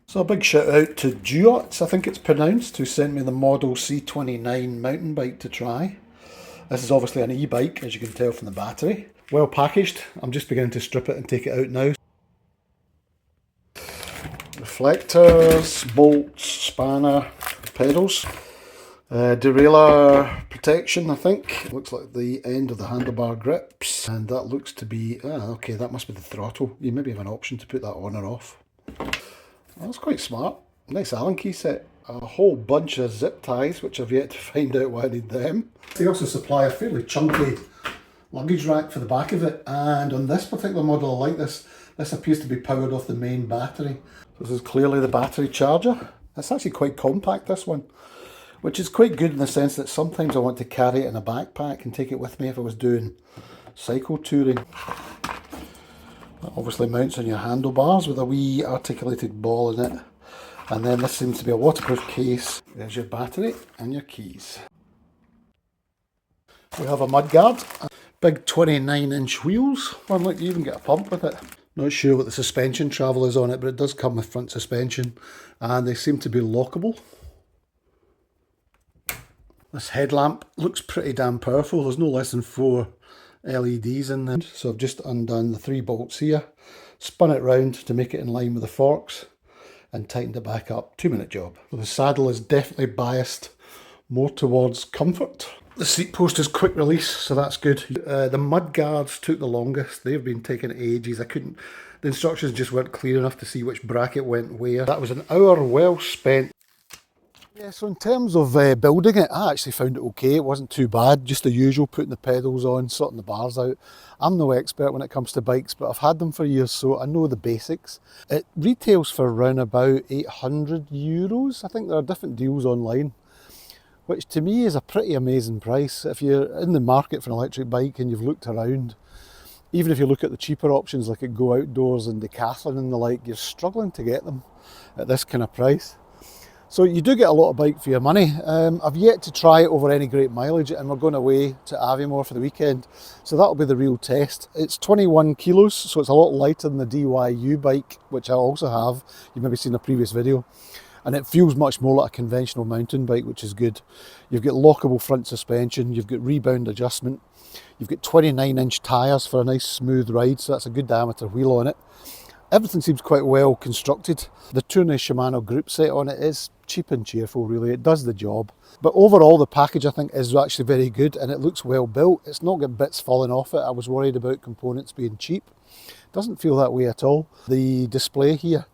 So a big shout out to DUOTTS, I think it's pronounced, who sent me the model C29 mountain bike to try. This is obviously an e-bike, as you can tell from the battery. Well packaged. I'm just beginning to strip it and take it out now. Reflectors, bolts, spanner, pedals. Derailleur protection, I think. Looks like the end of the handlebar grips. And that looks to be, okay, that must be the throttle. You maybe have an option to put that on or off. That's quite smart. Nice Allen key set. A whole bunch of zip ties, which I've yet to find out why I need them. They also supply a fairly chunky luggage rack for the back of it. And on this particular model, I like this. This appears to be powered off the main battery. This is clearly the battery charger. It's actually quite compact, this one, which is quite good in the sense that sometimes I want to carry it in a backpack and take it with me if I was doing cycle touring. That obviously mounts on your handlebars with a wee articulated ball in it. And then this seems to be a waterproof case. There's your battery and your keys. We have a mudguard. Big 29-inch wheels. Well, look, you even get a pump with it. Not sure what the suspension travel is on it, but it does come with front suspension. And they seem to be lockable. This headlamp looks pretty damn powerful. There's no less than 4 LEDs in there. So I've just undone the 3 bolts here, spun it round to make it in line with the forks and tightened it back up. 2-minute job. So the saddle is definitely biased more towards comfort. The seat post is quick release, so that's good. The mud guards took the longest. They've been taking ages. The instructions just weren't clear enough to see which bracket went where. That was an hour well spent. Yeah, so in terms of building it, I actually found it okay. It wasn't too bad. Just the usual, putting the pedals on, sorting the bars out. I'm no expert when it comes to bikes, but I've had them for years, so I know the basics. It retails for around about €800. I think there are different deals online, which to me is a pretty amazing price. If you're in the market for an electric bike and you've looked around, even if you look at the cheaper options like at Go Outdoors and Decathlon and the like, you're struggling to get them at this kind of price. So you do get a lot of bike for your money. I've yet to try it over any great mileage, and we're going away to Aviemore for the weekend, so that'll be the real test. It's 21 kilos, so it's a lot lighter than the DIY bike, which I also have. You've maybe seen a previous video. And it feels much more like a conventional mountain bike, which is good. You've got lockable front suspension, you've got rebound adjustment, you've got 29-inch tyres for a nice smooth ride, so that's a good diameter wheel on it. Everything seems quite well constructed. The Tournai Shimano group set on it is cheap and cheerful, really. It does the job. But overall, the package, I think, is actually very good, and it looks well built. It's not got bits falling off it. I was worried about components being cheap. It doesn't feel that way at all. The display here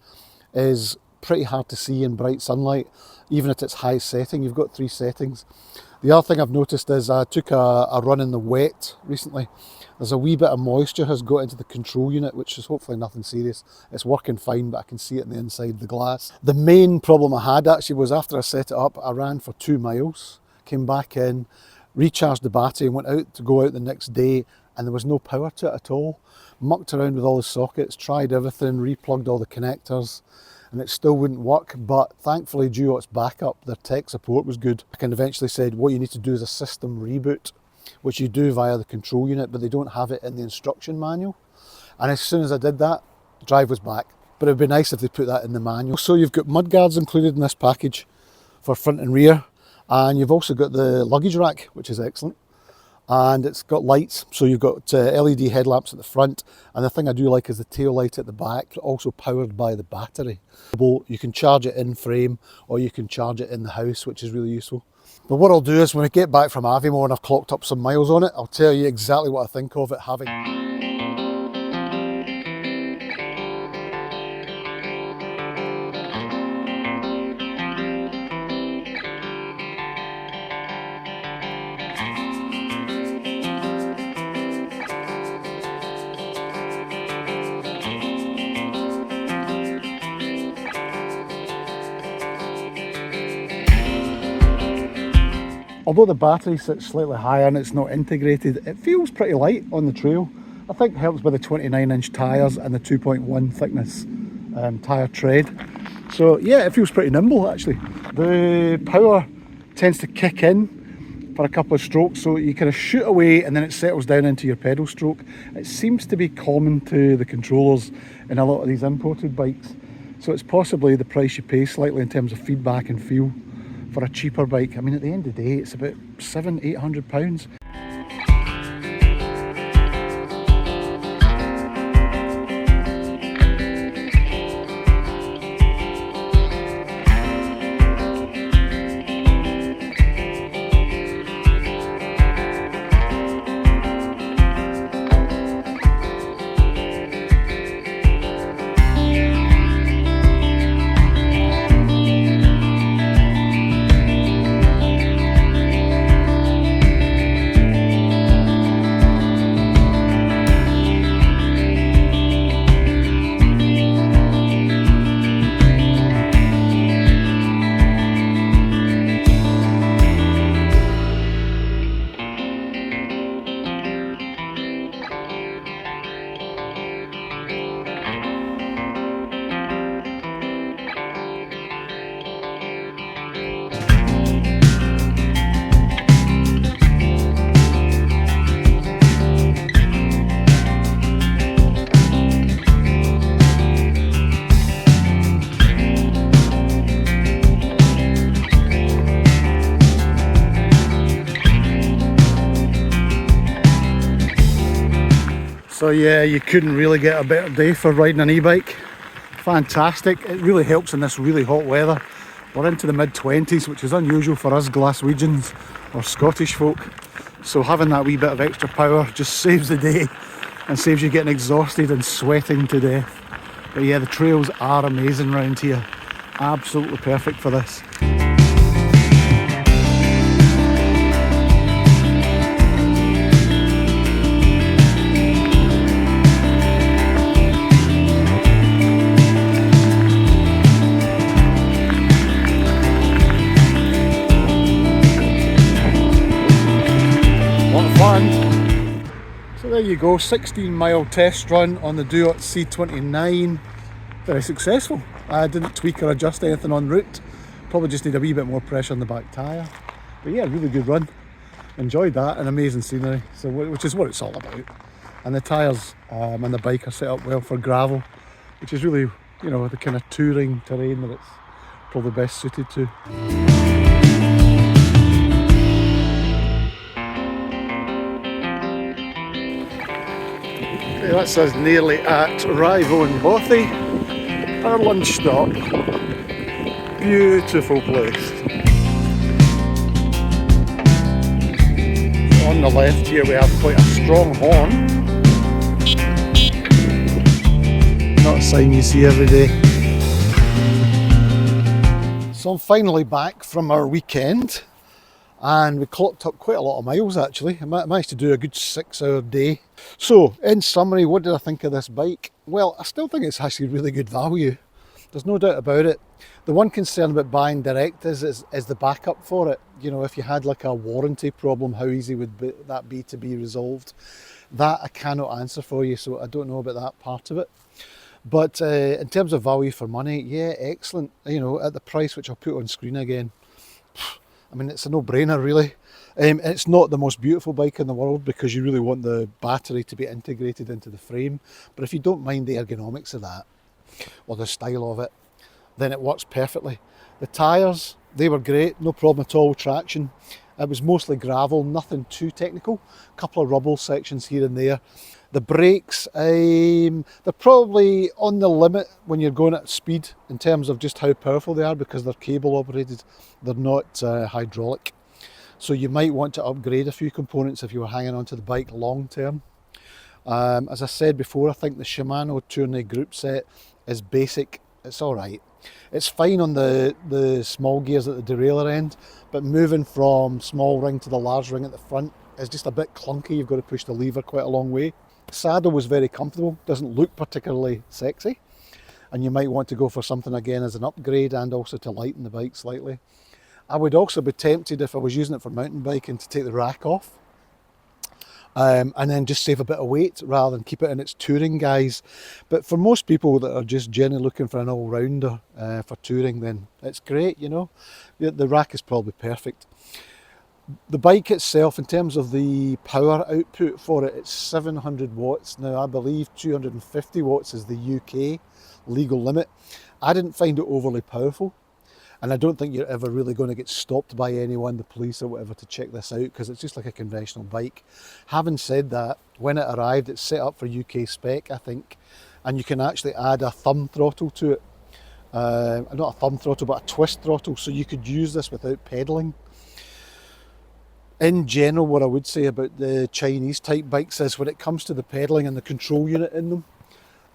is pretty hard to see in bright sunlight, even at its highest setting. You've got 3 settings. The other thing I've noticed is I took a run in the wet recently. There's a wee bit of moisture has got into the control unit, which is hopefully nothing serious. It's working fine, but I can see it on the inside of the glass. The main problem I had actually was after I set it up, I ran for 2 miles, came back in, recharged the battery and went out to go out the next day, and there was no power to it at all. Mucked around with all the sockets, tried everything, replugged all the connectors, and it still wouldn't work. But thankfully DUOTTS backup, their tech support was good. I can eventually said what you need to do is a system reboot, which you do via the control unit, but they don't have it in the instruction manual. And as soon as I did that, the drive was back. But it'd be nice if they put that in the manual. So you've got mudguards included in this package for front and rear, and you've also got the luggage rack, which is excellent. And it's got lights, so you've got LED headlamps at the front, and the thing I do like is the tail light at the back, also powered by the battery. You can charge it in frame, or you can charge it in the house, which is really useful. But what I'll do is when we get back from Aviemore and I've clocked up some miles on it, I'll tell you exactly what I think of it having. Although the battery sits slightly higher and it's not integrated, it feels pretty light on the trail. I think it helps by the 29-inch tyres and the 2.1 thickness tyre tread. So yeah, it feels pretty nimble actually. The power tends to kick in for a couple of strokes, so you kind of shoot away and then it settles down into your pedal stroke. It seems to be common to the controllers in a lot of these imported bikes. So it's possibly the price you pay slightly in terms of feedback and feel for a cheaper bike. I mean, at the end of the day, it's about £700–800. So yeah, you couldn't really get a better day for riding an e-bike. Fantastic. It really helps in this really hot weather. We're into the mid-20s, which is unusual for us Glaswegians or Scottish folk. So having that wee bit of extra power just saves the day and saves you getting exhausted and sweating to death. But yeah, the trails are amazing around here. Absolutely perfect for this. So there you go, 16-mile test run on the DUOTTS C29. Very successful. I didn't tweak or adjust anything en route. Probably just need a wee bit more pressure on the back tyre. But yeah, really good run. Enjoyed that, and amazing scenery, so which is what it's all about. And the tyres and the bike are set up well for gravel, which is really, you know, the kind of touring terrain that it's probably best suited to. That's us nearly at Rivo and Bothy, our lunch stop. Beautiful place. On the left here we have quite a strong horn. Not a sign you see every day. So I'm finally back from our weekend, and we clocked up quite a lot of miles actually. I managed to do a good 6-hour day. So in summary, what did I think of this bike? Well, I still think it's actually really good value. There's no doubt about it. The one concern about buying direct is the backup for it. You know, if you had like a warranty problem, how easy would that be to be resolved? That I cannot answer for you, so I don't know about that part of it. But in terms of value for money, yeah, excellent. You know, at the price, which I'll put on screen again. I mean, it's a no-brainer really. It's not the most beautiful bike in the world because you really want the battery to be integrated into the frame. But if you don't mind the ergonomics of that, or the style of it, then it works perfectly. The tyres, they were great, no problem at all with traction. It was mostly gravel, nothing too technical. A couple of rubble sections here and there. The brakes, they're probably on the limit when you're going at speed in terms of just how powerful they are because they're cable operated, they're not hydraulic. So you might want to upgrade a few components if you were hanging onto the bike long term. As I said before, I think the Shimano Tourney group set is basic, it's alright. It's fine on the small gears at the derailleur end, but moving from small ring to the large ring at the front is just a bit clunky. You've got to push the lever quite a long way. Saddle was very comfortable, doesn't look particularly sexy, and you might want to go for something again as an upgrade and also to lighten the bike slightly. I would also be tempted if I was using it for mountain biking to take the rack off and then just save a bit of weight rather than keep it in its touring guise. But for most people that are just generally looking for an all-rounder for touring, then it's great, you know. The rack is probably perfect. The bike itself, in terms of the power output for it, it's 700 watts. Now I believe 250 watts is the UK legal limit. I didn't find it overly powerful, and I don't think you're ever really going to get stopped by anyone, the police or whatever, to check this out, because it's just like a conventional bike. Having said that, when it arrived, it's set up for UK spec, I think, and you can actually add a thumb throttle to it. Not a thumb throttle, but a twist throttle, so you could use this without pedalling. In general, what I would say about the Chinese type bikes is when it comes to the pedalling and the control unit in them,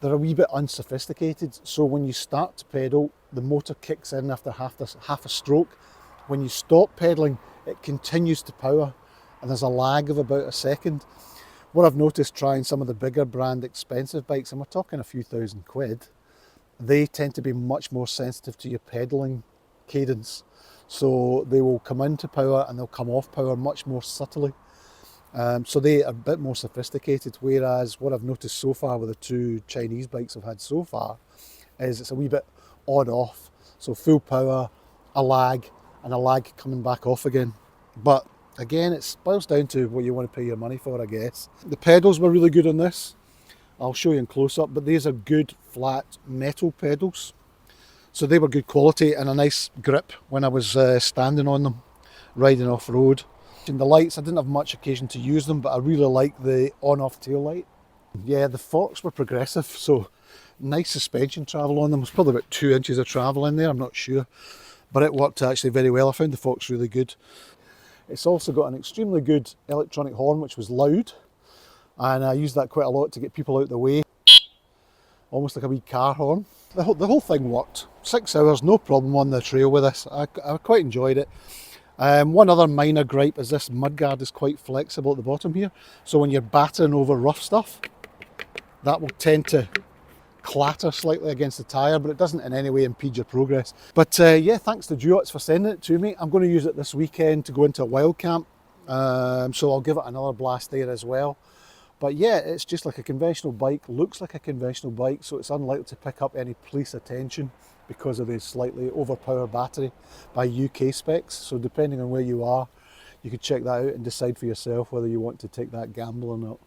they're a wee bit unsophisticated. So when you start to pedal, the motor kicks in after half a stroke. When you stop pedalling, it continues to power, and there's a lag of about a second. What I've noticed trying some of the bigger brand expensive bikes, and we're talking a few £1,000, they tend to be much more sensitive to your pedalling cadence. So they will come into power and they'll come off power much more subtly. So they are a bit more sophisticated, whereas what I've noticed so far with the two Chinese bikes I've had so far is it's a wee bit on-off. So full power, a lag, and a lag coming back off again. But again, it boils down to what you want to pay your money for, I guess. The pedals were really good on this. I'll show you in close-up, but these are good flat metal pedals. So they were good quality and a nice grip when I was standing on them, riding off-road. And the lights, I didn't have much occasion to use them, but I really like the on-off tail light. Yeah, the forks were progressive, so nice suspension travel on them. There's probably about 2 inches of travel in there, I'm not sure. But it worked actually very well. I found the forks really good. It's also got an extremely good electronic horn, which was loud. And I used that quite a lot to get people out of the way. Almost like a wee car horn. The whole thing worked. 6 hours, no problem on the trail with this. I quite enjoyed it. One other minor gripe is this mudguard is quite flexible at the bottom here. So when you're battering over rough stuff, that will tend to clatter slightly against the tyre, but it doesn't in any way impede your progress. But yeah, thanks to DUOTTS for sending it to me. I'm going to use it this weekend to go into a wild camp. So I'll give it another blast there as well. But yeah, it's just like a conventional bike, looks like a conventional bike, so it's unlikely to pick up any police attention because of the slightly overpowered battery by UK specs. So depending on where you are, you could check that out and decide for yourself whether you want to take that gamble or not.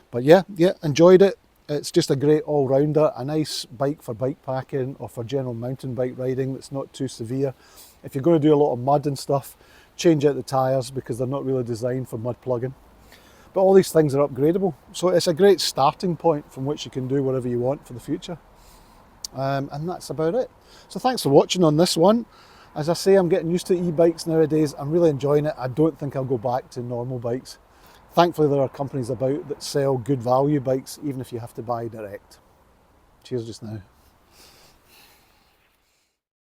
But yeah, enjoyed it. It's just a great all-rounder, a nice bike for bike packing or for general mountain bike riding that's not too severe. If you're going to do a lot of mud and stuff, change out the tyres because they're not really designed for mud plugging. But all these things are upgradable, so it's a great starting point from which you can do whatever you want for the future. And that's about it. So thanks for watching on this one. As I say, I'm getting used to e-bikes nowadays. I'm really enjoying it. I don't think I'll go back to normal bikes. Thankfully, there are companies about that sell good value bikes, even if you have to buy direct. Cheers just now.